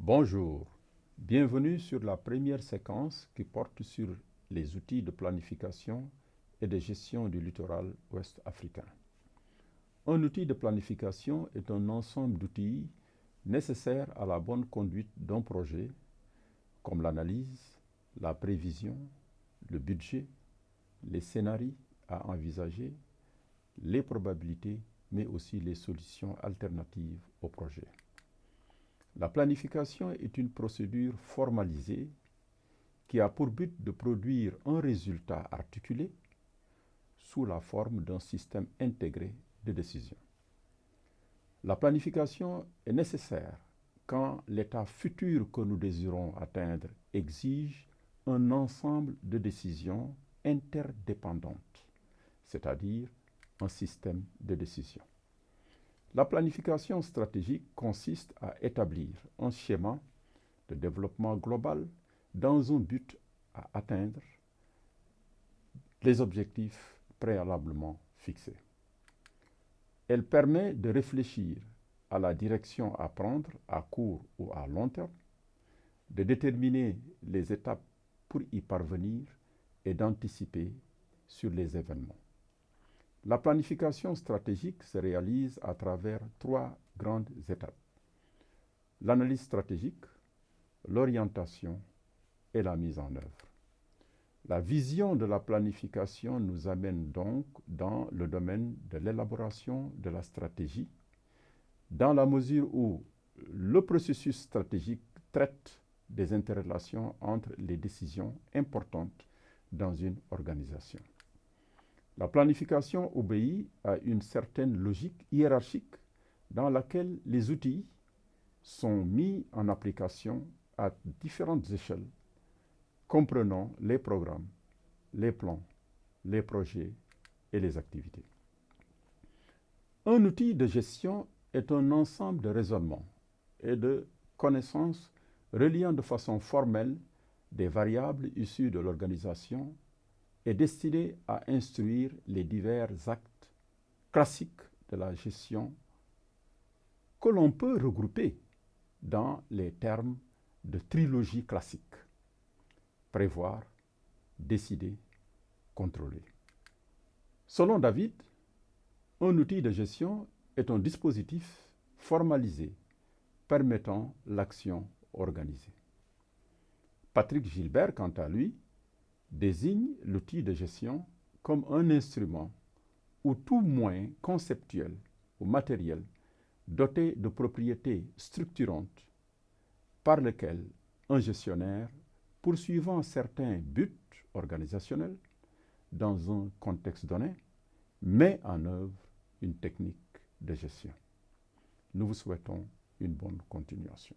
Bonjour, bienvenue sur la première séquence qui porte sur les outils de planification et de gestion du littoral ouest africain. Un outil de planification est un ensemble d'outils nécessaires à la bonne conduite d'un projet, comme l'analyse, la prévision, le budget, les scénarios à envisager, les probabilités, mais aussi les solutions alternatives au projet. La planification est une procédure formalisée qui a pour but de produire un résultat articulé sous la forme d'un système intégré de décision. La planification est nécessaire quand l'état futur que nous désirons atteindre exige un ensemble de décisions interdépendantes, c'est-à-dire un système de décision. La planification stratégique consiste à établir un schéma de développement global dans un but à atteindre les objectifs préalablement fixés. Elle permet de réfléchir à la direction à prendre à court ou à long terme, de déterminer les étapes pour y parvenir et d'anticiper sur les événements. La planification stratégique se réalise à travers trois grandes étapes: l'analyse stratégique, l'orientation et la mise en œuvre. La vision de la planification nous amène donc dans le domaine de l'élaboration de la stratégie, dans la mesure où le processus stratégique traite des interrelations entre les décisions importantes dans une organisation. La planification obéit à une certaine logique hiérarchique dans laquelle les outils sont mis en application à différentes échelles, comprenant les programmes, les plans, les projets et les activités. Un outil de gestion est un ensemble de raisonnements et de connaissances reliant de façon formelle des variables issues de l'organisation et destiné à instruire les divers actes classiques de la gestion que l'on peut regrouper dans les termes de trilogie classique: prévoir, décider, contrôler. Selon David, un outil de gestion est un dispositif formalisé permettant l'action organisée. Patrick Gilbert, quant à lui, désigne l'outil de gestion comme un instrument ou tout moyen conceptuel ou matériel doté de propriétés structurantes par lequel un gestionnaire, poursuivant certains buts organisationnels dans un contexte donné, met en œuvre une technique de gestion. Nous vous souhaitons une bonne continuation.